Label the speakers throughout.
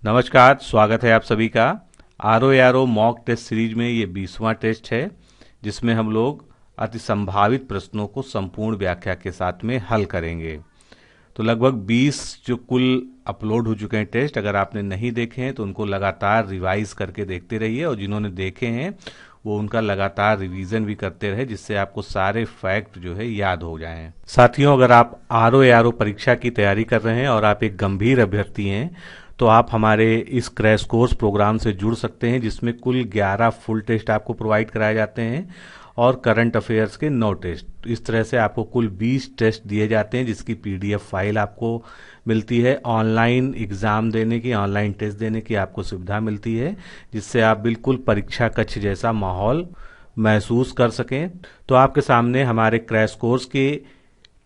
Speaker 1: नमस्कार, स्वागत है आप सभी का R O mock test series में। ये 20वां टेस्ट है जिसमें हम लोग अति संभावित प्रश्नों को संपूर्ण व्याख्या के साथ में हल करेंगे। तो लगभग 20 जो कुल अपलोड हो चुके हैं टेस्ट, अगर आपने नहीं देखे हैं तो उनको लगातार रिवाइज करके देखते रहिए, और जिन्होंने देखे हैं वो उनका लगातार रिवीजन भी करते रहे, जिससे आपको सारे फैक्ट जो है याद हो जाएं। साथियों, अगर आप आर ओ परीक्षा की तैयारी कर रहे हैं और आप एक गंभीर अभ्यर्थी हैं तो आप हमारे इस क्रैश कोर्स प्रोग्राम से जुड़ सकते हैं, जिसमें कुल 11 फुल टेस्ट आपको प्रोवाइड कराए जाते हैं और करंट अफेयर्स के 9 टेस्ट। इस तरह से आपको कुल 20 टेस्ट दिए जाते हैं, जिसकी पीडीएफ फाइल आपको मिलती है। ऑनलाइन एग्जाम देने की, ऑनलाइन टेस्ट देने की आपको सुविधा मिलती है, जिससे आप बिल्कुल परीक्षा कक्ष जैसा माहौल महसूस कर सकें। तो आपके सामने हमारे क्रैश कोर्स के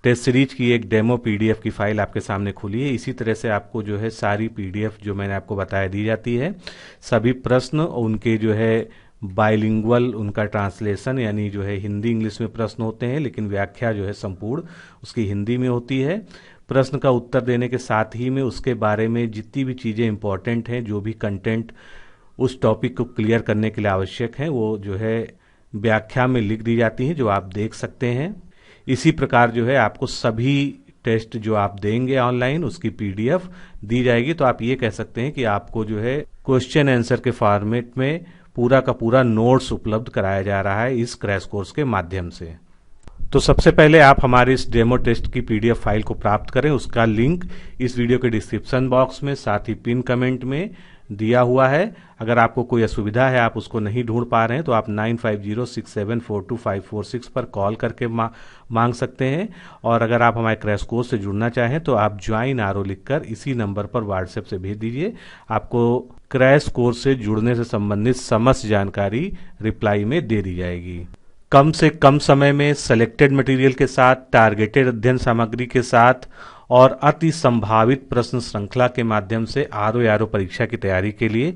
Speaker 1: टेस्ट सीरीज की एक डेमो पीडीएफ की फाइल आपके सामने खुली है। इसी तरह से आपको जो है सारी पीडीएफ जो मैंने आपको बताया दी जाती है। सभी प्रश्न उनके जो है बाइलिंगुअल, उनका ट्रांसलेशन यानी जो है हिंदी इंग्लिश में प्रश्न होते हैं, लेकिन व्याख्या जो है संपूर्ण उसकी हिंदी में होती है। प्रश्न का उत्तर देने के साथ ही में उसके बारे में जितनी भी चीज़ें इंपॉर्टेंट हैं, जो भी कंटेंट उस टॉपिक को क्लियर करने के लिए आवश्यक है, वो जो है व्याख्या में लिख दी जाती हैं, जो आप देख सकते हैं। इसी प्रकार जो है आपको सभी टेस्ट जो आप देंगे ऑनलाइन उसकी पीडीएफ दी जाएगी। तो आप ये कह सकते हैं कि आपको जो है क्वेश्चन आंसर के फॉर्मेट में पूरा का पूरा नोट्स उपलब्ध कराया जा रहा है इस क्रैश कोर्स के माध्यम से। तो सबसे पहले आप हमारे इस डेमो टेस्ट की पीडीएफ फाइल को प्राप्त करें। उसका लिंक इस वीडियो के डिस्क्रिप्शन बॉक्स में, साथ ही पिन कमेंट में दिया हुआ है। अगर आपको कोई असुविधा है, आप उसको नहीं ढूंढ पा रहे हैं, तो आप 9506742546 पर कॉल करके मांग सकते हैं। और अगर आप हमारे क्रैश कोर्स से जुड़ना चाहें तो आप ज्वाइन आरओ लिखकर इसी नंबर पर व्हाट्सएप से भेज दीजिए। आपको क्रैश कोर्स से जुड़ने से संबंधित समस्त जानकारी रिप्लाई में दे दी जाएगी। कम से कम समय में सिलेक्टेड मटेरियल के साथ, टारगेटेड अध्ययन सामग्री के साथ और अति संभावित प्रश्न श्रृंखला के माध्यम से आर ओ परीक्षा की तैयारी के लिए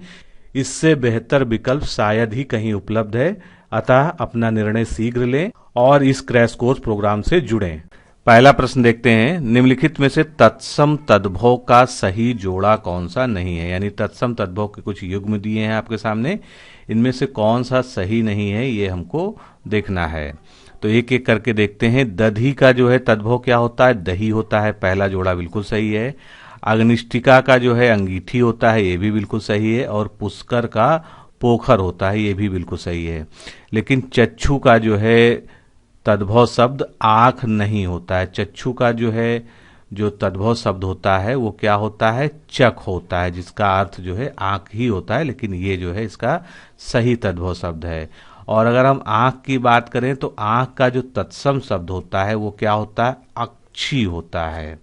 Speaker 1: इससे बेहतर विकल्प शायद ही कहीं उपलब्ध है। अतः अपना निर्णय शीघ्र लें और इस क्रैश कोर्स प्रोग्राम से जुड़ें। पहला प्रश्न देखते हैं। निम्नलिखित में से तत्सम तद्भव का सही जोड़ा कौन सा नहीं है? यानी तत्सम तद्भव के कुछ युग्म दिए हैं आपके सामने, इनमें से कौन सा सही नहीं है ये हमको देखना है। तो एक एक करके देखते हैं। दधी का जो है तद्भव क्या होता है? दही होता है, पहला जोड़ा बिल्कुल सही है। अग्निष्टिका का जो है अंगीठी होता है, ये भी बिल्कुल सही है। और पुष्कर का पोखर होता है, ये भी बिल्कुल सही है। लेकिन चक्षु का जो है तद्भव शब्द आंख नहीं होता है। चक्षु का जो है जो तद्भव शब्द होता है वो क्या होता है? चक होता है, जिसका अर्थ जो है आंख ही होता है, लेकिन ये जो है इसका सही तद्भव शब्द है। और अगर हम आंख की बात करें तो आंख का जो तत्सम शब्द होता है वो क्या होता है? अक्षी होता है।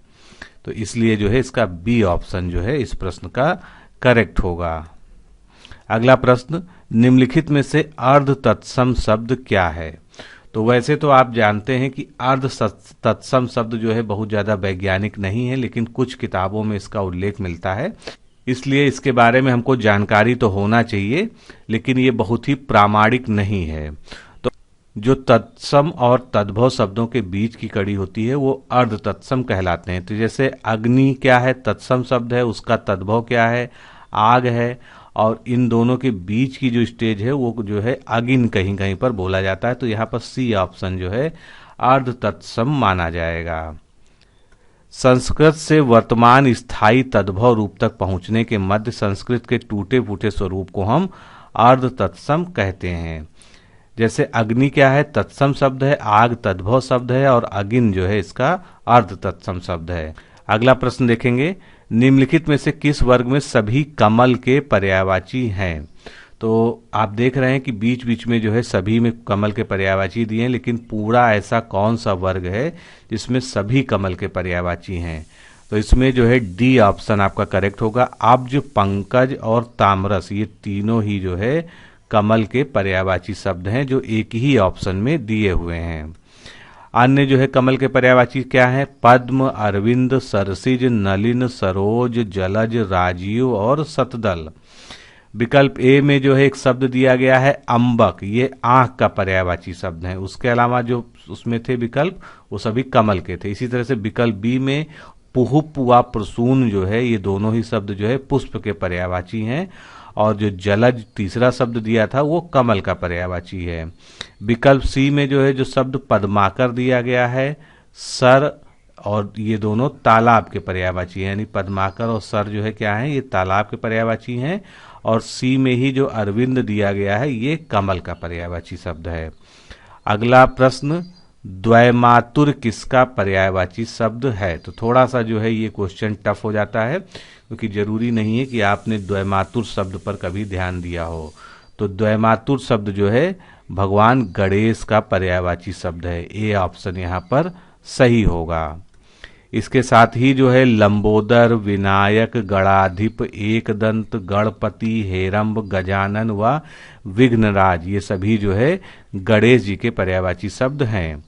Speaker 1: तो इसलिए जो है इसका बी ऑप्शन जो है इस प्रश्न का करेक्ट होगा। अगला प्रश्न, निम्नलिखित में से अर्ध तत्सम शब्द क्या है? तो वैसे तो आप जानते हैं कि अर्ध तत्सम शब्द जो है बहुत ज्यादा वैज्ञानिक नहीं है, लेकिन कुछ किताबों में इसका उल्लेख मिलता है, इसलिए इसके बारे में हमको जानकारी तो होना चाहिए, लेकिन ये बहुत ही प्रामाणिक नहीं है। तो जो तत्सम और तद्भव शब्दों के बीच की कड़ी होती है वो अर्ध तत्सम कहलाते हैं। तो जैसे अग्नि क्या है? तत्सम शब्द है, उसका तद्भव क्या है? आग है। और इन दोनों के बीच की जो स्टेज है वो जो है अगिन कहीं कहीं पर बोला जाता है। तो यहाँ पर सी ऑप्शन जो है अर्ध तत्सम माना जाएगा। संस्कृत से वर्तमान स्थायी तद्भव रूप तक पहुंचने के मध्य संस्कृत के टूटे फूटे स्वरूप को हम अर्ध तत्सम कहते हैं। जैसे अग्नि क्या है? तत्सम शब्द है, आग तद्भव शब्द है और अगिन जो है इसका अर्ध तत्सम शब्द है। अगला प्रश्न देखेंगे। निम्नलिखित में से किस वर्ग में सभी कमल के पर्यायवाची हैं? तो आप देख रहे हैं कि बीच बीच में जो है सभी में कमल के पर्यायवाची दिए हैं, लेकिन पूरा ऐसा कौन सा वर्ग है जिसमें सभी कमल के पर्यायवाची हैं? तो इसमें जो है डी ऑप्शन आपका करेक्ट होगा। अब्ज, पंकज और तामरस, ये तीनों ही जो है कमल के पर्यायवाची शब्द हैं, जो एक ही ऑप्शन में दिए हुए हैं। अन्य जो है कमल के पर्यायवाची क्या है? पद्म, अरविंद, सरसिज, नलिन, सरोज, जलज, राजीव और सतदल। विकल्प ए में जो है एक शब्द दिया गया है अंबक, ये आंख का पर्यायवाची शब्द है। उसके अलावा जो उसमें थे विकल्प वो सभी कमल के थे। इसी तरह से विकल्प बी में पुहुप व प्रसून जो है ये दोनों ही शब्द जो है पुष्प के पर्यायवाची हैं, और जो जलज तीसरा शब्द दिया था वो कमल का पर्यायवाची है। विकल्प सी में जो है जो शब्द पद्माकर दिया गया है, सर और ये दोनों तालाब के पर्यायवाची हैं, यानी पद्माकर और सर जो है क्या है, ये तालाब के पर्यायवाची हैं। और सी में ही जो अरविंद दिया गया है ये कमल का पर्यायवाची शब्द है। अगला प्रश्न, द्वैमातुर किसका पर्यायवाची शब्द है? तो थोड़ा सा जो है ये क्वेश्चन टफ हो जाता है, क्योंकि जरूरी नहीं है कि आपने द्वैमातुर शब्द पर कभी ध्यान दिया हो। तो द्वैमातुर शब्द जो है भगवान गणेश का पर्यायवाची शब्द है। ए ऑप्शन यहाँ पर सही होगा। इसके साथ ही जो है लंबोदर, विनायक, गणाधिप, एकदंत, गणपति, हेरंब, गजानन व विघ्नराज ये सभी जो है गणेश जी के पर्यायवाची शब्द हैं।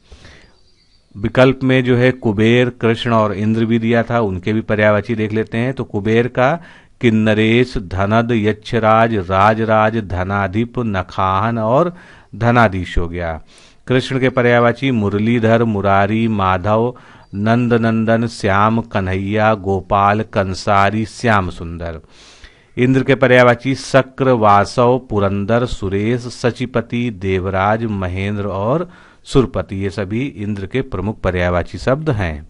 Speaker 1: विकल्प में जो है कुबेर, कृष्ण और इंद्र भी दिया था, उनके भी पर्यायवाची देख लेते हैं। तो कुबेर का किन्नरेश, धनद, यक्षराज, राजराज, धनाधिप, नखाहन और धनाधीश हो गया। कृष्ण के पर्यायवाची मुरलीधर, मुरारी, माधव, नंद नंदन, श्याम, कन्हैया, गोपाल, कंसारी, श्याम सुंदर। इंद्र के पर्यायवाची शक्र, वासव, पुरंदर, सुरेश, सचिपति, देवराज, महेंद्र और सुरपति ये सभी इंद्र के प्रमुख पर्यायवाची शब्द हैं।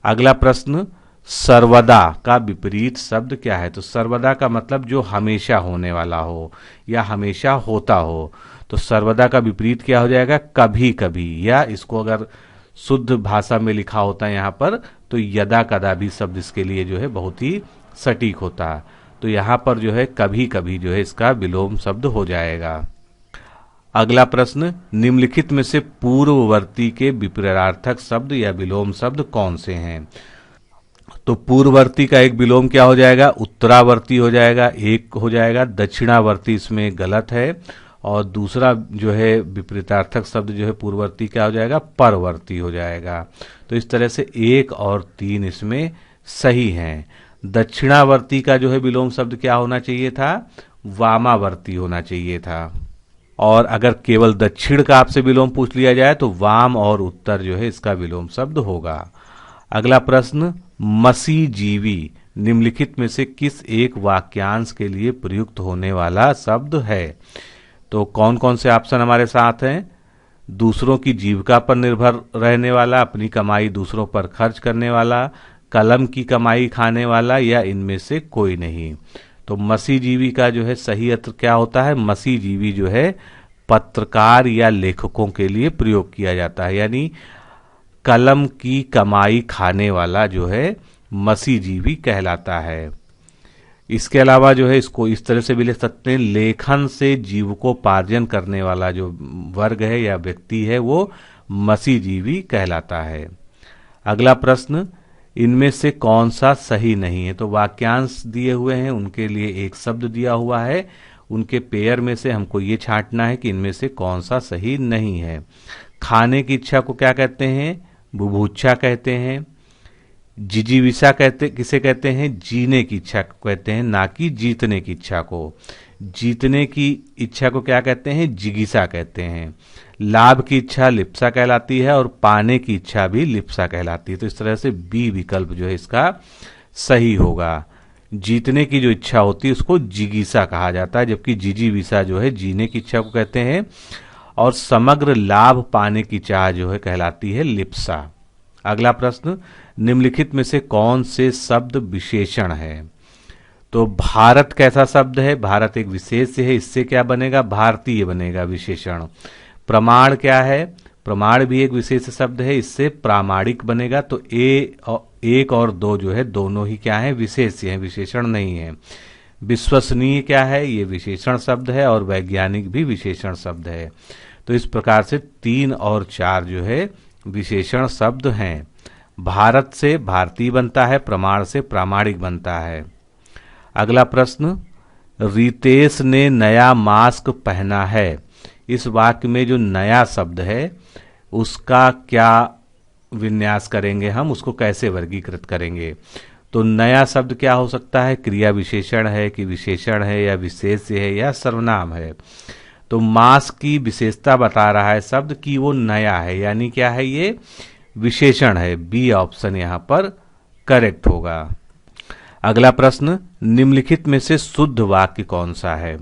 Speaker 1: अगला प्रश्न, सर्वदा का विपरीत शब्द क्या है? तो सर्वदा का मतलब जो हमेशा होने वाला हो या हमेशा होता हो। तो सर्वदा का विपरीत क्या हो जाएगा? कभी कभी, या इसको अगर शुद्ध भाषा में लिखा होता है यहाँ पर तो यदा कदा भी शब्द इसके लिए जो है बहुत ही सटीक होता है। तो यहाँ पर जो है कभी कभी जो है इसका विलोम शब्द हो जाएगा। अगला प्रश्न, निम्नलिखित में से पूर्ववर्ती के विपरीतार्थक शब्द या विलोम शब्द कौन से हैं? तो पूर्ववर्ती का एक विलोम क्या हो जाएगा? उत्तरावर्ती हो जाएगा, एक हो जाएगा। दक्षिणावर्ती इसमें गलत है। और दूसरा जो है विपरीतार्थक शब्द जो है पूर्ववर्ती क्या हो जाएगा? परवर्ती हो जाएगा। तो इस तरह से 1 और 3 इसमें सही हैं। दक्षिणावर्ती का जो है विलोम शब्द क्या होना चाहिए था? वामावर्ती होना चाहिए था। और अगर केवल दक्षिण का आपसे विलोम पूछ लिया जाए तो वाम और उत्तर जो है इसका विलोम शब्द होगा। अगला प्रश्न, मसीजीवी निम्नलिखित में से किस एक वाक्यांश के लिए प्रयुक्त होने वाला शब्द है? तो कौन कौन से ऑप्शन हमारे साथ हैं? दूसरों की जीविका पर निर्भर रहने वाला, अपनी कमाई दूसरों पर खर्च करने वाला, कलम की कमाई खाने वाला, या इनमें से कोई नहीं। तो मसीजीवी का जो है सही अर्थ क्या होता है? मसीजीवी जो है पत्रकार या लेखकों के लिए प्रयोग किया जाता है, यानी कलम की कमाई खाने वाला जो है मसीजीवी कहलाता है। इसके अलावा जो है इसको इस तरह से भी लिख सकते हैं, लेखन से जीविकोपार्जन करने वाला जो वर्ग है या व्यक्ति है वो मसीजीवी कहलाता है। अगला प्रश्न, इनमें से कौन सा सही नहीं है? तो वाक्यांश दिए हुए हैं, उनके लिए एक शब्द दिया हुआ है, उनके पेयर में से हमको ये छांटना है कि इनमें से कौन सा सही नहीं है। खाने की इच्छा को क्या कहते हैं? बुभुक्षा कहते हैं। जिजीविषा किसे कहते हैं? जीने की इच्छा को कहते हैं, ना कि जीतने की इच्छा को। जीतने की इच्छा को क्या कहते हैं? जिगीसा कहते हैं। लाभ की इच्छा लिप्सा कहलाती है और पाने की इच्छा भी लिप्सा कहलाती है। तो इस तरह से बी विकल्प जो है इसका सही होगा। जीतने की जो इच्छा होती है उसको जिगीसा कहा जाता है, जबकि जिजीविषा जो है जीने की इच्छा को कहते हैं, और समग्र लाभ पाने की चाह जो है कहलाती है लिप्सा। अगला प्रश्न, निम्नलिखित में से कौन से शब्द विशेषण है? तो भारत कैसा शब्द है? भारत एक विशेष है, इससे क्या बनेगा? भारतीय बनेगा विशेषण। प्रमाण क्या है? प्रमाण भी एक विशेष शब्द है, इससे प्रामाणिक बनेगा। तो एक और 2 जो है दोनों ही क्या है? विशेष हैं, विशेषण नहीं है। विश्वसनीय क्या है? ये विशेषण शब्द है, और वैज्ञानिक भी विशेषण शब्द है। तो इस प्रकार से 3 और 4 जो है विशेषण शब्द हैं। भारत से भारतीय बनता है, प्रमाण से प्रामाणिक बनता है। अगला प्रश्न, रितेश ने नया मास्क पहना है। इस वाक्य में जो नया शब्द है उसका क्या विन्यास करेंगे हम, उसको कैसे वर्गीकृत करेंगे? तो नया शब्द क्या हो सकता है? क्रिया विशेषण है कि विशेषण है, या विशेष्य है, या सर्वनाम है? तो मास्क की विशेषता बता रहा है शब्द कि वो नया है, यानी क्या है? ये विशेषण है। बी ऑप्शन यहाँ पर करेक्ट होगा। अगला प्रश्न, निम्नलिखित में से शुद्ध वाक्य कौन सा है?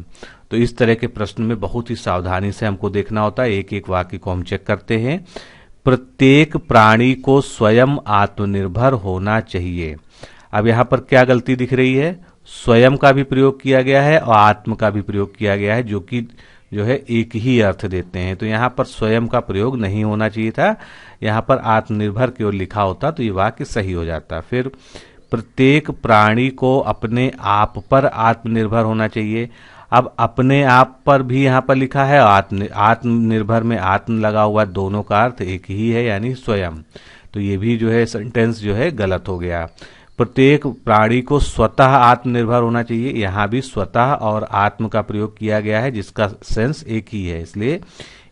Speaker 1: तो इस तरह के प्रश्न में बहुत ही सावधानी से हमको देखना होता है। एक एक वाक्य को हम चेक करते हैं। प्रत्येक प्राणी को स्वयं आत्मनिर्भर होना चाहिए। अब यहाँ पर क्या गलती दिख रही है? स्वयं का भी प्रयोग किया गया है और आत्म का भी प्रयोग किया गया है, जो कि जो है एक ही अर्थ देते हैं। तो यहाँ पर स्वयं का प्रयोग नहीं होना चाहिए था, यहाँ पर आत्मनिर्भर केवल लिखा होता तो ये वाक्य सही हो जाता। फिर प्रत्येक प्राणी को अपने आप पर आत्मनिर्भर होना चाहिए। अब अपने आप पर भी यहाँ पर लिखा है, आत्मनिर्भर में आत्म लगा हुआ, दोनों का अर्थ एक ही है यानी स्वयं। तो ये भी जो है सेंटेंस जो है गलत हो गया। प्रत्येक प्राणी को स्वतः आत्मनिर्भर होना चाहिए, यहाँ भी स्वतः और आत्म का प्रयोग किया गया है जिसका सेंस एक ही है, इसलिए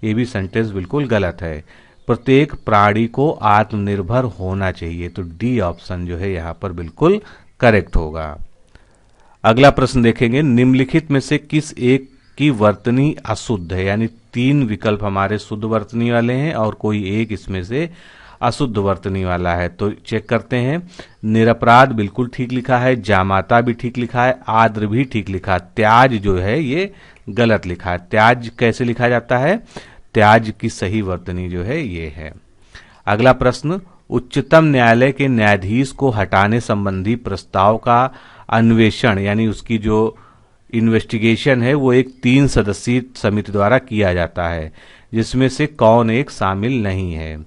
Speaker 1: ये भी सेंटेंस बिल्कुल गलत है। प्रत्येक प्राणी को आत्मनिर्भर होना चाहिए, तो डी ऑप्शन जो है यहाँ पर बिल्कुल करेक्ट होगा। अगला प्रश्न देखेंगे, निम्नलिखित में से किस एक की वर्तनी अशुद्ध है? यानी 3 विकल्प हमारे शुद्ध वर्तनी वाले हैं और कोई एक इसमें से अशुद्ध वर्तनी वाला है। तो चेक करते हैं। निरपराध बिल्कुल ठीक लिखा है, जामाता भी ठीक लिखा है, आद्र भी ठीक लिखा है, त्याज जो है ये गलत लिखा है। त्याज कैसे लिखा जाता है? त्याज की सही वर्तनी जो है ये है। अगला प्रश्न, उच्चतम न्यायालय के न्यायाधीश को हटाने संबंधी प्रस्ताव का अन्वेषण यानी उसकी जो इन्वेस्टिगेशन है वो एक 3 सदस्यीय समिति द्वारा किया जाता है, जिसमें से कौन एक शामिल नहीं है?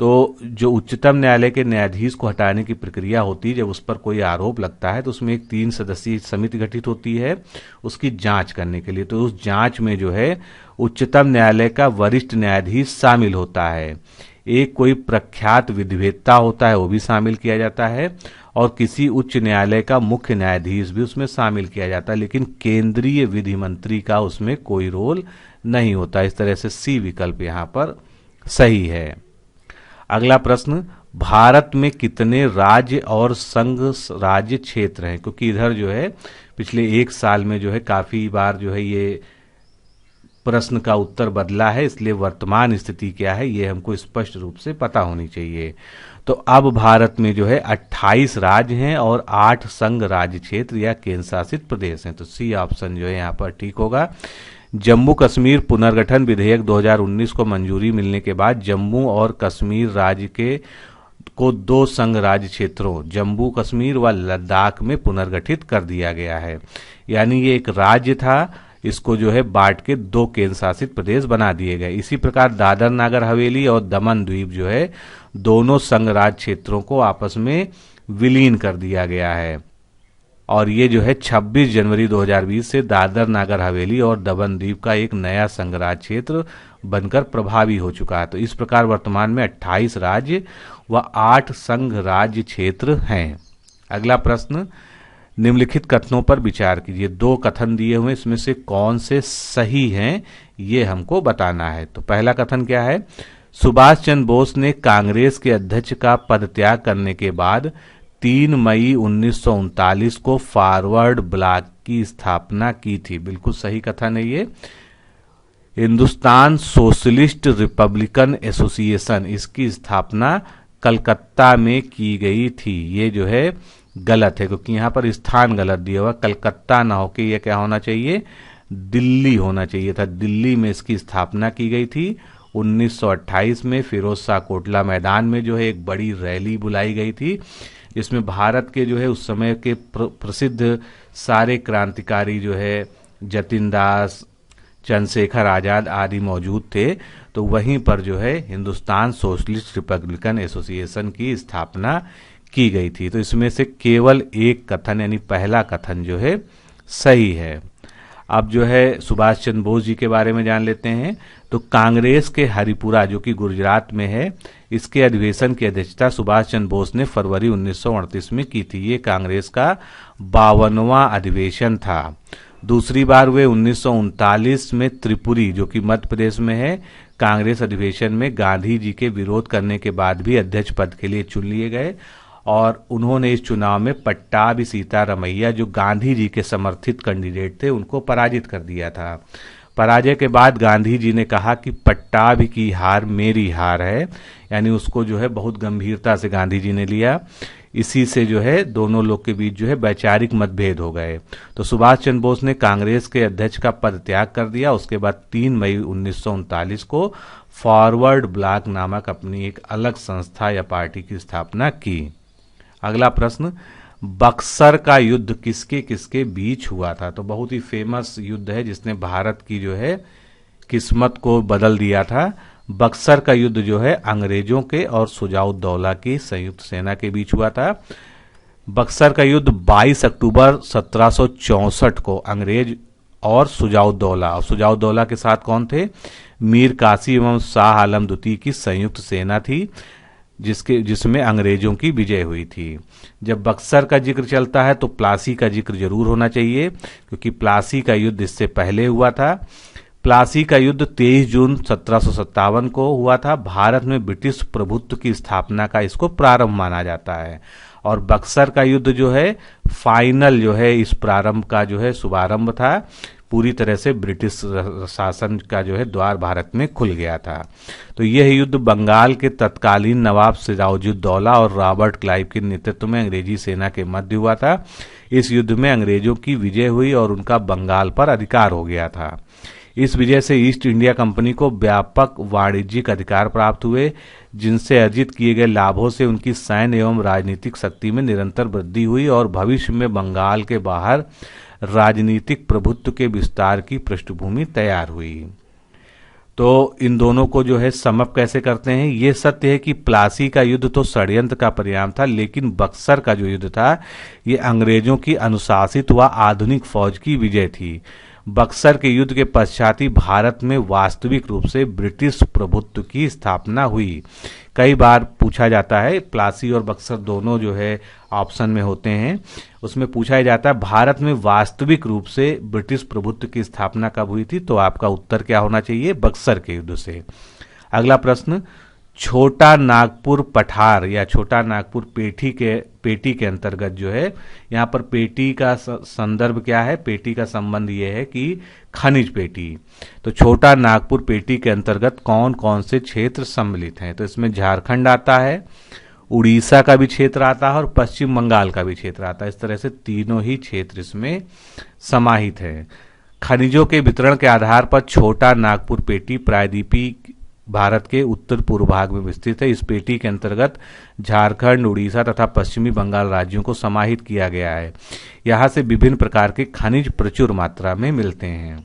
Speaker 1: तो जो उच्चतम न्यायालय के न्यायाधीश को हटाने की प्रक्रिया होती है, जब उस पर कोई आरोप लगता है तो उसमें एक 3 सदस्यीय समिति गठित होती है उसकी जांच करने के लिए। तो उस जांच में जो है उच्चतम न्यायालय का वरिष्ठ न्यायाधीश शामिल होता है, एक कोई प्रख्यात विधिवेत्ता होता है वो भी शामिल किया जाता है, और किसी उच्च न्यायालय का मुख्य न्यायाधीश भी उसमें शामिल किया जाता है, लेकिन केंद्रीय विधि मंत्री का उसमें कोई रोल नहीं होता। इस तरह से सी विकल्प यहाँ पर सही है। अगला प्रश्न, भारत में कितने राज्य और संघ राज्य क्षेत्र हैं? क्योंकि इधर जो है पिछले 1 साल में जो है काफी बार जो है ये प्रश्न का उत्तर बदला है, इसलिए वर्तमान स्थिति क्या है ये हमको स्पष्ट रूप से पता होनी चाहिए। तो अब भारत में जो है 28 राज्य हैं और 8 संघ राज्य क्षेत्र या केंद्र शासित प्रदेश हैं। तो सी ऑप्शन जो है यहाँ पर ठीक होगा। जम्मू कश्मीर पुनर्गठन विधेयक 2019 को मंजूरी मिलने के बाद जम्मू और कश्मीर राज्य को 2 संघ राज्य क्षेत्रों जम्मू कश्मीर व लद्दाख में पुनर्गठित कर दिया गया है। यानी ये एक राज्य था, इसको जो है बांट के 2 केंद्र शासित प्रदेश बना दिए गए। इसी प्रकार दादर नागर हवेली और दमन द्वीप जो है दोनों संघ राज्य क्षेत्रों को आपस में विलीन कर दिया गया है, और ये जो है 26 जनवरी 2020 से दादर नागर हवेली और दमन द्वीप का एक नया संघ राज्य क्षेत्र बनकर प्रभावी हो चुका है। तो इस प्रकार वर्तमान में 28 राज्य व 8 संघ राज्य क्षेत्र हैं। अगला प्रश्न, निम्नलिखित कथनों पर विचार कीजिए। 2 कथन दिए हुए, इसमें से कौन से सही हैं ये हमको बताना है। तो पहला कथन क्या है? सुभाष चंद्र बोस ने कांग्रेस के अध्यक्ष का पद त्याग करने के बाद 3 मई 1939 को फॉरवर्ड ब्लॉक की स्थापना की थी। बिल्कुल सही कथन है ये। हिंदुस्तान सोशलिस्ट रिपब्लिकन एसोसिएशन, इसकी स्थापना कलकत्ता में की गई थी। ये जो है गलत है, क्योंकि यहाँ पर स्थान गलत दिया हुआ, कलकत्ता ना होके ये क्या होना चाहिए? दिल्ली होना चाहिए था। दिल्ली में इसकी स्थापना की गई थी। 1928 में फिरोज शाह कोटला मैदान में जो है एक बड़ी रैली बुलाई गई थी, जिसमें भारत के जो है उस समय के प्रसिद्ध सारे क्रांतिकारी जो है जतिन दास, चंद्रशेखर आजाद आदि मौजूद थे। तो वहीं पर जो है हिंदुस्तान सोशलिस्ट रिपब्लिकन एसोसिएशन की स्थापना की गई थी। तो इसमें से केवल एक कथन यानी पहला कथन जो है सही है। अब जो है सुभाष चंद्र बोस जी के बारे में जान लेते हैं। तो कांग्रेस के हरिपुरा जो कि गुजरात में है, इसके अधिवेशन की अध्यक्षता सुभाष चंद्र बोस ने फरवरी 1938 में की थी। ये कांग्रेस का 52वां अधिवेशन था। दूसरी बार वे 1939 में त्रिपुरी जो कि मध्य प्रदेश में है, कांग्रेस अधिवेशन में गांधी जी के विरोध करने के बाद भी अध्यक्ष पद के लिए चुन लिए गए, और उन्होंने इस चुनाव में पट्टाभी सीतारमैया जो गांधी जी के समर्थित कैंडिडेट थे उनको पराजित कर दिया था। पराजय के बाद गांधी जी ने कहा कि पट्टाभी की हार मेरी हार है, यानी उसको जो है बहुत गंभीरता से गांधी जी ने लिया। इसी से जो है दोनों लोग के बीच जो है वैचारिक मतभेद हो गए। तो सुभाष चंद्र बोस ने कांग्रेस के अध्यक्ष का पद त्याग कर दिया। उसके बाद 3 मई 1939 को फॉरवर्ड ब्लॉक नामक अपनी एक अलग संस्था या पार्टी की स्थापना की। अगला प्रश्न, बक्सर का युद्ध किसके किसके बीच हुआ था? तो बहुत ही फेमस युद्ध है जिसने भारत की जो है किस्मत को बदल दिया था। बक्सर का युद्ध जो है अंग्रेजों के और सुजाउद्दौला की संयुक्त सेना के बीच हुआ था। बक्सर का युद्ध 22 अक्टूबर 1764 को अंग्रेज और सुजाउद्दौला के साथ कौन थे? मीर कासिम एवं शाह आलम द्वितीय की संयुक्त सेना थी जिसमें अंग्रेजों की विजय हुई थी। जब बक्सर का जिक्र चलता है तो प्लासी का जिक्र जरूर होना चाहिए, क्योंकि प्लासी का युद्ध इससे पहले हुआ था। प्लासी का युद्ध 23 जून 1757 को हुआ था। भारत में ब्रिटिश प्रभुत्व की स्थापना का इसको प्रारंभ माना जाता है। और बक्सर का युद्ध जो है फाइनल जो है इस प्रारंभ का जो है शुभारंभ था। पूरी तरह से ब्रिटिश शासन का जो है द्वार भारत में खुल गया था। तो यह युद्ध बंगाल के तत्कालीन नवाब सिराजुद्दौला और रॉबर्ट क्लाइव के नेतृत्व में अंग्रेजी सेना के मध्य हुआ था। इस युद्ध में अंग्रेजों की विजय हुई और उनका बंगाल पर अधिकार हो गया था। इस विजय से ईस्ट इंडिया कंपनी को व्यापक वाणिज्यिक अधिकार प्राप्त हुए, जिनसे अर्जित किए गए लाभों से उनकी सैन्य एवं राजनीतिक शक्ति में निरंतर वृद्धि हुई और भविष्य में बंगाल के बाहर राजनीतिक प्रभुत्व के विस्तार की पृष्ठभूमि तैयार हुई। तो इन दोनों को जो है समअप कैसे करते हैं? ये सत्य है कि प्लासी का युद्ध तो षड्यंत्र का परिणाम था, लेकिन बक्सर का जो युद्ध था ये अंग्रेजों की अनुशासित व आधुनिक फौज की विजय थी। बक्सर के युद्ध के पश्चात ही भारत में वास्तविक रूप से ब्रिटिश प्रभुत्व की स्थापना हुई। कई बार पूछा जाता है, प्लासी और बक्सर दोनों जो है ऑप्शन में होते हैं, उसमें पूछा जाता है भारत में वास्तविक रूप से ब्रिटिश प्रभुत्व की स्थापना कब हुई थी? तो आपका उत्तर क्या होना चाहिए? बक्सर के युद्ध से। अगला प्रश्न, छोटा नागपुर पठार या छोटा नागपुर पेटी के अंतर्गत जो है, यहाँ पर पेटी का संदर्भ क्या है? पेटी का संबंध ये है कि खनिज पेटी। तो छोटा नागपुर पेटी के अंतर्गत कौन कौन से क्षेत्र सम्मिलित हैं? तो इसमें झारखंड आता है, उड़ीसा का भी क्षेत्र आता है और पश्चिम बंगाल का भी क्षेत्र आता है। इस तरह से तीनों ही क्षेत्र इसमें समाहित है। खनिजों के वितरण के आधार पर छोटा नागपुर पेटी प्रायद्वीपीय भारत के उत्तर पूर्व भाग में विस्तृत है। इस पेटी के अंतर्गत झारखंड, उड़ीसा तथा पश्चिमी बंगाल राज्यों को समाहित किया गया है। यहाँ से विभिन्न प्रकार के खनिज प्रचुर मात्रा में मिलते हैं।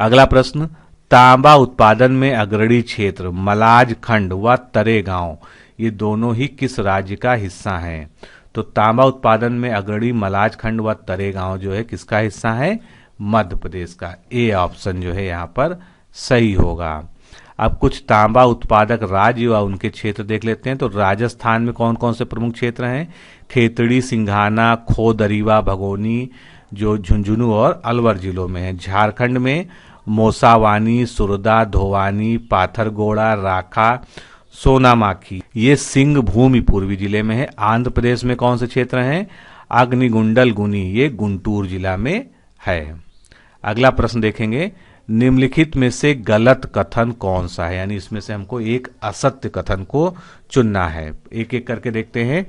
Speaker 1: अगला प्रश्न, तांबा उत्पादन में अग्रणी क्षेत्र मलाज खंड व तरेगांव ये दोनों ही किस राज्य का हिस्सा हैं? तो तांबा उत्पादन में अग्रणी मलाज खंड व तरेगांव जो है किसका हिस्सा है? मध्य प्रदेश का। ए ऑप्शन जो है यहाँ पर सही होगा। अब कुछ तांबा उत्पादक राज्य व उनके क्षेत्र देख लेते हैं। तो राजस्थान में कौन कौन से प्रमुख क्षेत्र हैं? खेतड़ी, सिंघाना, खोदरीवा, भगोनी जो झुंझुनू और अलवर जिलों में है। झारखंड में मोसावानी, सुरदा, धोवानी, पाथरगोड़ा, राखा, सोनामाखी ये सिंह भूमि पूर्वी जिले में है। आंध्र प्रदेश में कौन से क्षेत्र हैं? अग्निगुंडल गुनी ये गुंटूर जिला में है। अगला प्रश्न देखेंगे, निम्नलिखित में से गलत कथन कौन सा है? यानी इसमें से हमको एक असत्य कथन को चुनना है। एक एक करके देखते हैं।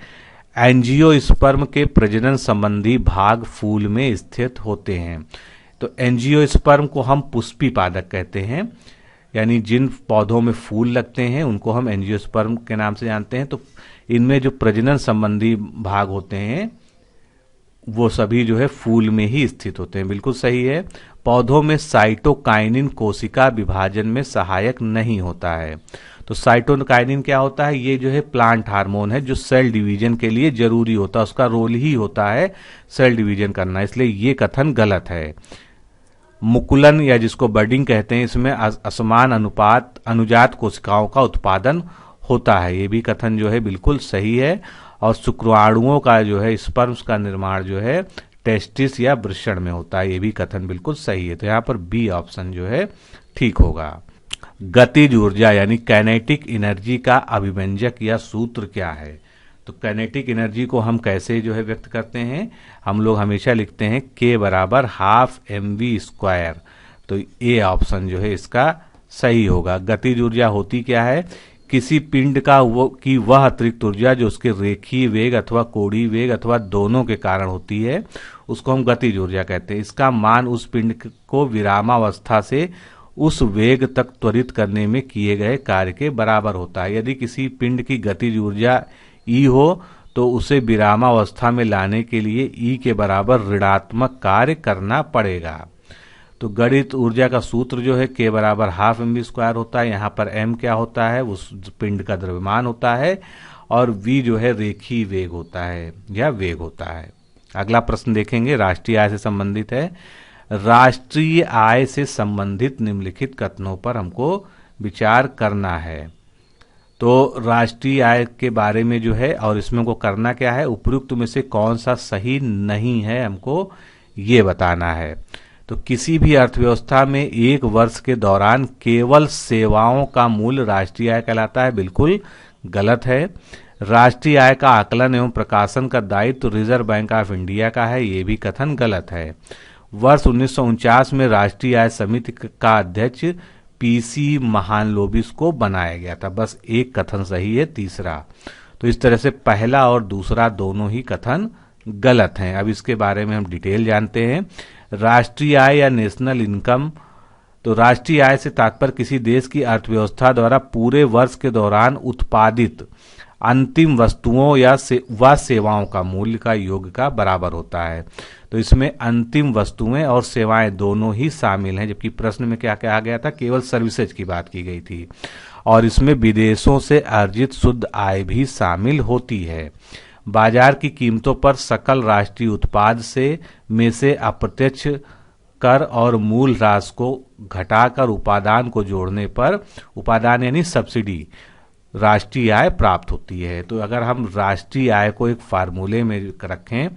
Speaker 1: एंजियोस्पर्म के प्रजनन संबंधी भाग फूल में स्थित होते हैं। तो एंजियोस्पर्म को हम पुष्पी पादक कहते हैं, यानी जिन पौधों में फूल लगते हैं उनको हम एंजियोस्पर्म के नाम से जानते हैं। तो इनमें जो प्रजनन संबंधी भाग होते हैं वो सभी जो है फूल में ही स्थित होते हैं। बिल्कुल सही है। पौधों में साइटोकाइनिन कोशिका विभाजन में सहायक नहीं होता है। तो साइटोकाइनिन क्या होता है? ये जो है प्लांट हार्मोन है जो सेल डिवीजन के लिए जरूरी होता है, उसका रोल ही होता है सेल डिवीजन करना, इसलिए ये कथन गलत है। मुकुलन या जिसको बडिंग कहते हैं, इसमें असमान अनुपात अनुजात कोशिकाओं का उत्पादन होता है, ये भी कथन जो है बिल्कुल सही है। और शुक्राणुओं का जो है स्पर्म्स का निर्माण जो है टेस्टिस या वृषण में होता है, ये भी कथन बिल्कुल सही है। तो यहाँ पर बी ऑप्शन जो है ठीक होगा। गतिज ऊर्जा यानी कैनेटिक एनर्जी का अभिव्यंजक या सूत्र क्या है? तो कैनेटिक एनर्जी को हम कैसे जो है व्यक्त करते हैं? हम लोग हमेशा लिखते हैं K बराबर ½ mv²। तो ए ऑप्शन जो है इसका सही होगा। गतिज ऊर्जा होती क्या है? किसी पिंड का वह अतिरिक्त ऊर्जा जो उसके रेखीय वेग अथवा कोणीय वेग अथवा दोनों के कारण होती है, उसको हम गतिज ऊर्जा कहते हैं। इसका मान उस पिंड को विरामावस्था से उस वेग तक त्वरित करने में किए गए कार्य के बराबर होता है। यदि किसी पिंड की गतिज ऊर्जा ई हो तो उसे विरामावस्था में लाने के लिए ई के बराबर ऋणात्मक कार्य करना पड़ेगा। तो गणित ऊर्जा का सूत्र जो है के बराबर हाफ एम वी स्क्वायर होता है। यहाँ पर एम क्या होता है, उस पिंड का द्रव्यमान होता है, और वी जो है रेखीय वेग होता है या वेग होता है। अगला प्रश्न देखेंगे, राष्ट्रीय आय से संबंधित है। राष्ट्रीय आय से संबंधित निम्नलिखित कथनों पर हमको विचार करना है। तो राष्ट्रीय आय के बारे में जो है और इसमें हमको करना क्या है, उपयुक्त में से कौन सा सही नहीं है हमको ये बताना है। तो किसी भी अर्थव्यवस्था में एक वर्ष के दौरान केवल सेवाओं का मूल्य राष्ट्रीय आय कहलाता है, बिल्कुल गलत है। राष्ट्रीय आय का आकलन एवं प्रकाशन का दायित्व रिजर्व बैंक ऑफ इंडिया का है, ये भी कथन गलत है। वर्ष 1949 में राष्ट्रीय आय समिति का अध्यक्ष पीसी महालनोबिस को बनाया गया था, बस एक कथन सही है, तीसरा। तो इस तरह से पहला और दूसरा दोनों ही कथन गलत हैं। अब इसके बारे में हम डिटेल जानते हैं। राष्ट्रीय आय या नेशनल इनकम, तो राष्ट्रीय आय से तात्पर्य किसी देश की अर्थव्यवस्था द्वारा पूरे वर्ष के दौरान उत्पादित अंतिम वस्तुओं या सेवाओं का मूल्य का योग का बराबर होता है। तो इसमें अंतिम वस्तुएं और सेवाएं दोनों ही शामिल हैं, जबकि प्रश्न में क्या कहा गया था, केवल सर्विसेज की बात की गई थी, और इसमें विदेशों से अर्जित शुद्ध आय भी शामिल होती है। बाजार की कीमतों पर सकल राष्ट्रीय उत्पाद में से अप्रत्यक्ष कर और मूल राशि को घटाकर उपादान को जोड़ने पर, उपादान यानी सब्सिडी, राष्ट्रीय आय प्राप्त होती है। तो अगर हम राष्ट्रीय आय को एक फार्मूले में रखें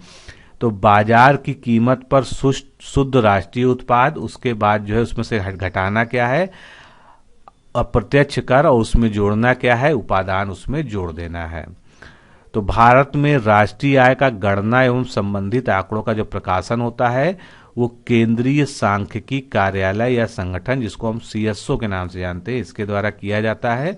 Speaker 1: तो बाजार की कीमत पर शुद्ध राष्ट्रीय उत्पाद, उसके बाद जो है उसमें से घटाना क्या है, अप्रत्यक्ष कर, और उसमें जोड़ना क्या है, उपादान उसमें जोड़ देना है। तो भारत में राष्ट्रीय आय का गणना एवं संबंधित आंकड़ों का जो प्रकाशन होता है वो केंद्रीय सांख्यिकी कार्यालय या संगठन, जिसको हम सीएसओ के नाम से जानते हैं, इसके द्वारा किया जाता है।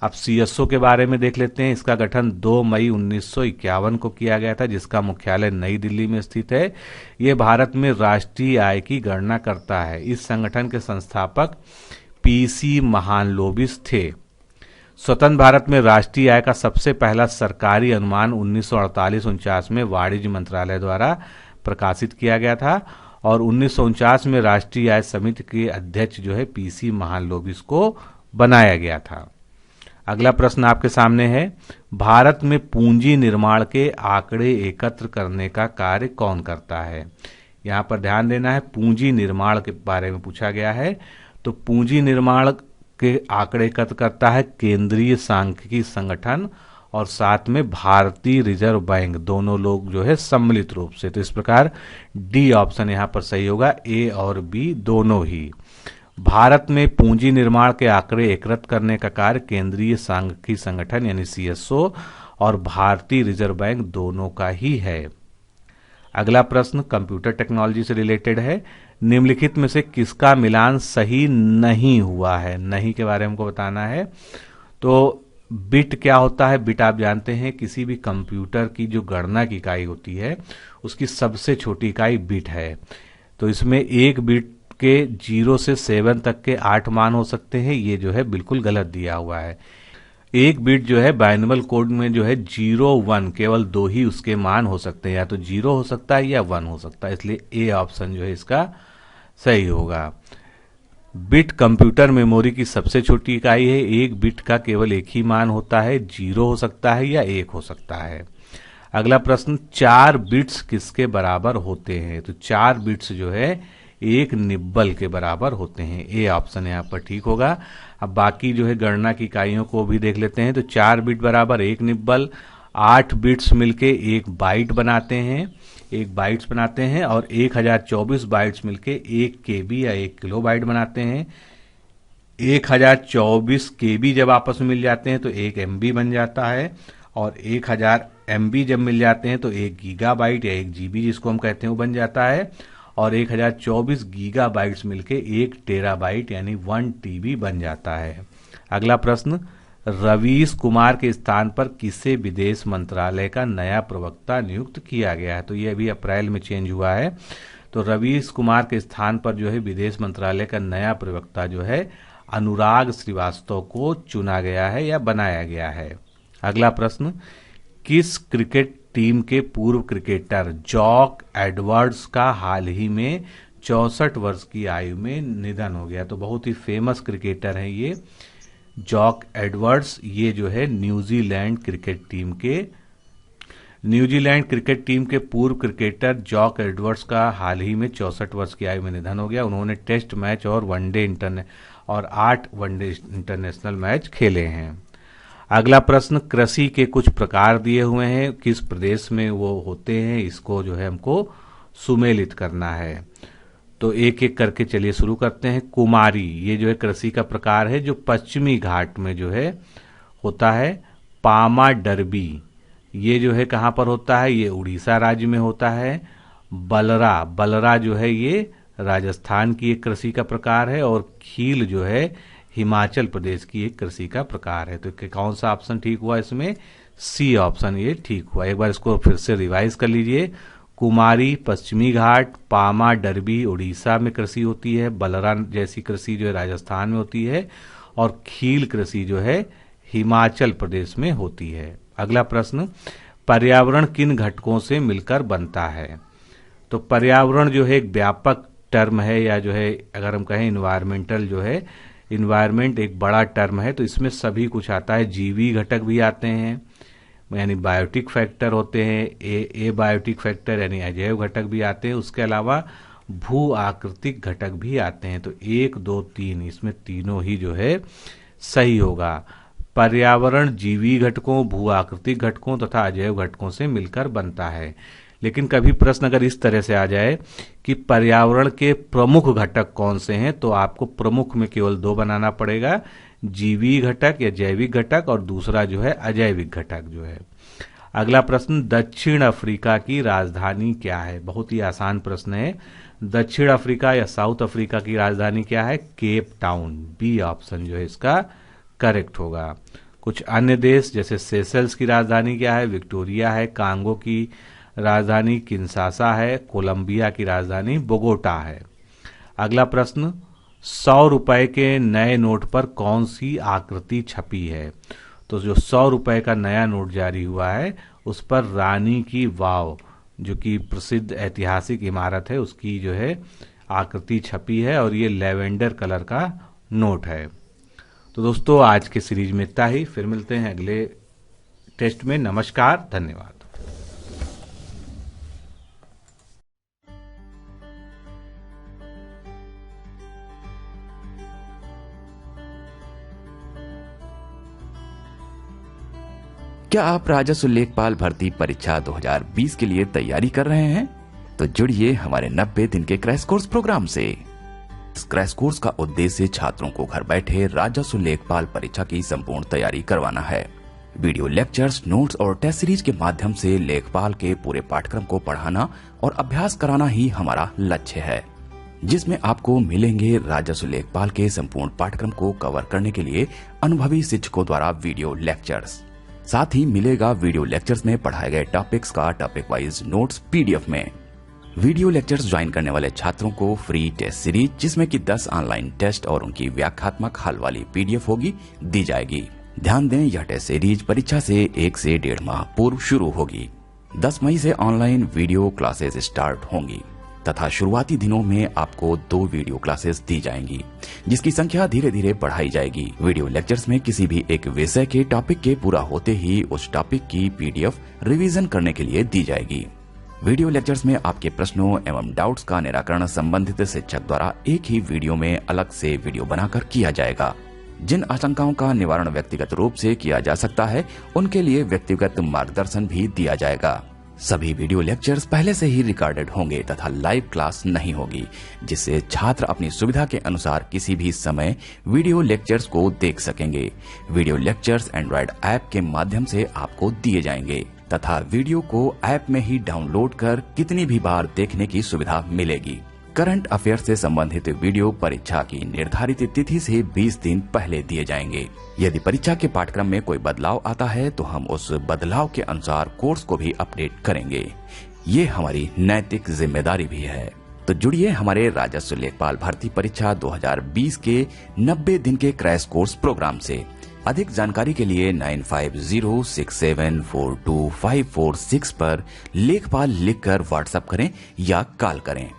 Speaker 1: अब सीएसओ के बारे में देख लेते हैं। इसका गठन 2 मई 1951 को किया गया था, जिसका मुख्यालय नई दिल्ली में स्थित है। ये भारत में राष्ट्रीय आय की गणना करता है। इस संगठन के संस्थापक पीसी महालनोबिस थे। स्वतंत्र भारत में राष्ट्रीय आय का सबसे पहला सरकारी अनुमान 1948-49 में वाणिज्य मंत्रालय द्वारा प्रकाशित किया गया था, और 1949 में राष्ट्रीय आय समिति के अध्यक्ष जो है पीसी महालनोबिस को बनाया गया था। अगला प्रश्न आपके सामने है, भारत में पूंजी निर्माण के आंकड़े एकत्र करने का कार्य कौन करता है। यहाँ पर ध्यान देना है, पूंजी निर्माण के बारे में पूछा गया है। तो पूंजी निर्माण के आंकड़े एकत्र करता है केंद्रीय सांख्यिकी संगठन और साथ में भारतीय रिजर्व बैंक, दोनों लोग जो है सम्मिलित रूप से। तो इस प्रकार डी ऑप्शन यहाँ पर सही होगा, ए और बी दोनों ही। भारत में पूंजी निर्माण के आंकड़े एकत्र करने का कार्य केंद्रीय सांख्यिकी संगठन यानी सीएसओ और भारतीय रिजर्व बैंक दोनों का ही है। अगला प्रश्न कंप्यूटर टेक्नोलॉजी से रिलेटेड है। निम्नलिखित में से किसका मिलान सही नहीं हुआ है, नहीं के बारे में हमको बताना है। तो बिट क्या होता है, बिट आप जानते हैं किसी भी कंप्यूटर की जो गणना की इकाई होती है उसकी सबसे छोटी इकाई बिट है। तो इसमें एक बिट के 0 से 7 तक के 8 मान हो सकते हैं, ये जो है बिल्कुल गलत दिया हुआ है। एक बिट जो है बाइनरी कोड में जो है 0 1 केवल 2 ही उसके मान हो सकते हैं, या तो 0 हो सकता है या 1 हो सकता है, इसलिए ए ऑप्शन जो है इसका सही होगा। बिट कंप्यूटर मेमोरी की सबसे छोटी इकाई है। एक बिट का केवल एक ही मान होता है, 0 हो सकता है या 1 हो सकता है। अगला प्रश्न, 4 बिट्स किसके बराबर होते हैं। तो 4 बिट्स जो है 1 निब्बल के बराबर होते हैं, ए ऑप्शन यहाँ पर ठीक होगा। अब बाकी जो है गणना की इकाइयों को भी देख लेते हैं। तो 4 बिट बराबर 1 निब्बल, 8 बिट्स मिलके 1 बाइट बनाते हैं, 1 बाइट्स बनाते हैं, और 1024 बाइट्स मिलके 1 केबी या 1 किलोबाइट बनाते हैं। 1024 केबी जब आपस में मिल जाते हैं तो 1 एमबी बन जाता है, और 1000 एमबी जब मिल जाते हैं तो 1 गीगाबाइट या 1 जीबी जिसको हम कहते हैं वो बन जाता है, और 1024 गीगाबाइट्स मिलके 1 टेराबाइट यानी 1 टीबी बन जाता है। अगला प्रश्न, रवीश कुमार के स्थान पर किसे विदेश मंत्रालय का नया प्रवक्ता नियुक्त किया गया है? तो ये अभी अप्रैल में चेंज हुआ है। तो रवीश कुमार के स्थान पर जो है विदेश मंत्रालय का नया प्रवक्ता जो है अनुराग श्रीवास्तव को चुना गया है या बनाया गया है। अगला प्रश्न, किस क्रिकेट टीम के पूर्व क्रिकेटर जॉक एडवर्ड्स का हाल ही में 64 वर्ष की आयु में निधन हो गया? तो बहुत ही फेमस क्रिकेटर हैं ये जॉक एडवर्ड्स। ये जो है न्यूजीलैंड क्रिकेट टीम के पूर्व क्रिकेटर जॉक एडवर्ड्स का हाल ही में 64 वर्ष की आयु में निधन हो गया। उन्होंने टेस्ट मैच और 8 वनडे इंटरनेशनल मैच खेले हैं। अगला प्रश्न, कृषि के कुछ प्रकार दिए हुए हैं, किस प्रदेश में वो होते हैं, इसको जो है हमको सुमेलित करना है। तो एक एक करके चलिए शुरू करते हैं। कुमारी, ये जो है कृषि का प्रकार है जो पश्चिमी घाट में जो है होता है। पामा डरबी, ये जो है कहाँ पर होता है? ये उड़ीसा राज्य में होता है। बलरा जो है ये राजस्थान की एक कृषि का प्रकार है। और खील जो है हिमाचल प्रदेश की एक कृषि का प्रकार है। तो कौन सा ऑप्शन ठीक हुआ इसमें? सी ऑप्शन ये ठीक हुआ। एक बार इसको फिर से रिवाइज कर लीजिए। कुमारी पश्चिमी घाट, पामा डरबी उड़ीसा में कृषि होती है, बलरा जैसी कृषि जो है राजस्थान में होती है, और खील कृषि जो है हिमाचल प्रदेश में होती है। अगला प्रश्न, पर्यावरण किन घटकों से मिलकर बनता है? तो पर्यावरण जो है एक व्यापक टर्म है, या जो है अगर हम कहें इन्वायरमेंटल जो है, इन्वायरमेंट एक बड़ा टर्म है। तो इसमें सभी कुछ आता है, जीवी घटक भी आते हैं यानी बायोटिक फैक्टर होते हैं, ए बायोटिक फैक्टर यानी अजैव घटक भी आते हैं। उसके अलावा भू आकृतिक घटक भी आते हैं। तो 1, 2, 3 इसमें तीनों ही जो है सही होगा। पर्यावरण जीवी घटकों, भू आकृतिक घटकों तथा अजैव घटकों से मिलकर बनता है। लेकिन कभी प्रश्न अगर इस तरह से आ जाए कि पर्यावरण के प्रमुख घटक कौन से हैं, तो आपको प्रमुख में केवल 2 बनाना पड़ेगा, जीवी घटक या जैविक घटक, और दूसरा जो है अजैविक घटक जो है। अगला प्रश्न, दक्षिण अफ्रीका की राजधानी क्या है? बहुत ही आसान प्रश्न है। दक्षिण अफ्रीका या साउथ अफ्रीका की राजधानी क्या है? Cape Town. बी ऑप्शन जो है इसका करेक्ट होगा। कुछ अन्य देश जैसे सेशल्स की राजधानी क्या है? विक्टोरिया है। कांगो की राजधानी किंशासा है। कोलंबिया की राजधानी बोगोटा है। अगला प्रश्न, 100 रुपए के नए नोट पर कौन सी आकृति छपी है? तो जो 100 रुपए का नया नोट जारी हुआ है उस पर रानी की वाव जो कि प्रसिद्ध ऐतिहासिक इमारत है उसकी जो है आकृति छपी है, और ये लेवेंडर कलर का नोट है। तो दोस्तों आज के सीरीज में इतना ही, फिर मिलते हैं अगले टेस्ट में। नमस्कार, धन्यवाद।
Speaker 2: क्या आप राजस्व लेखपाल भर्ती परीक्षा 2020 के लिए तैयारी कर रहे हैं? तो जुड़िए हमारे 90 दिन के क्रैश कोर्स प्रोग्राम से। इस क्रैश कोर्स का उद्देश्य छात्रों को घर बैठे राजस्व लेखपाल परीक्षा की संपूर्ण तैयारी करवाना है। वीडियो लेक्चर्स, नोट्स और टेस्ट सीरीज के माध्यम से लेखपाल के पूरे पाठ्यक्रम को पढ़ाना और अभ्यास कराना ही हमारा लक्ष्य है, जिसमें आपको मिलेंगे राजस्व लेखपाल के संपूर्ण पाठ्यक्रम को कवर करने के लिए अनुभवी शिक्षकों द्वारा वीडियो लेक्चर्स। साथ ही मिलेगा वीडियो लेक्चर्स में पढ़ाए गए टॉपिक्स का टॉपिक वाइज नोट्स पीडीएफ में। वीडियो लेक्चर्स ज्वाइन करने वाले छात्रों को फ्री टेस्ट सीरीज जिसमें कि 10 ऑनलाइन टेस्ट और उनकी व्याख्यात्मक हल वाली पीडीएफ होगी दी जाएगी। ध्यान दें, यह टेस्ट सीरीज परीक्षा से 1 से 1.5 माह पूर्व शुरू होगी। 10 मई से ऑनलाइन वीडियो क्लासेस स्टार्ट होंगी तथा शुरुआती दिनों में आपको 2 वीडियो क्लासेस दी जाएंगी, जिसकी संख्या धीरे धीरे बढ़ाई जाएगी। वीडियो लेक्चर्स में किसी भी एक विषय के टॉपिक के पूरा होते ही उस टॉपिक की पीडीएफ रिवीजन करने के लिए दी जाएगी। वीडियो लेक्चर्स में आपके प्रश्नों एवं डाउट्स का निराकरण संबंधित शिक्षक द्वारा एक ही वीडियो में अलग से वीडियो बनाकर किया जाएगा। जिन आशंकाओं का निवारण व्यक्तिगत रूप से किया जा सकता है उनके लिए व्यक्तिगत मार्गदर्शन भी दिया जाएगा। सभी वीडियो लेक्चर्स पहले से ही रिकॉर्डेड होंगे तथा लाइव क्लास नहीं होगी, जिससे छात्र अपनी सुविधा के अनुसार किसी भी समय वीडियो लेक्चर्स को देख सकेंगे। वीडियो लेक्चर्स एंड्रॉइड ऐप के माध्यम से आपको दिए जाएंगे तथा वीडियो को ऐप में ही डाउनलोड कर कितनी भी बार देखने की सुविधा मिलेगी। करंट अफेयर से संबंधित वीडियो परीक्षा की निर्धारित तिथि से 20 दिन पहले दिए जाएंगे। यदि परीक्षा के पाठ्यक्रम में कोई बदलाव आता है तो हम उस बदलाव के अनुसार कोर्स को भी अपडेट करेंगे। ये हमारी नैतिक जिम्मेदारी भी है। तो जुड़िए हमारे राजस्व लेखपाल भर्ती परीक्षा 2020 के 90 दिन के क्रैश कोर्स प्रोग्राम से। अधिक जानकारी के लिए 9506742546 पर लेखपाल लिखकर व्हाट्सएप करें या कॉल करें।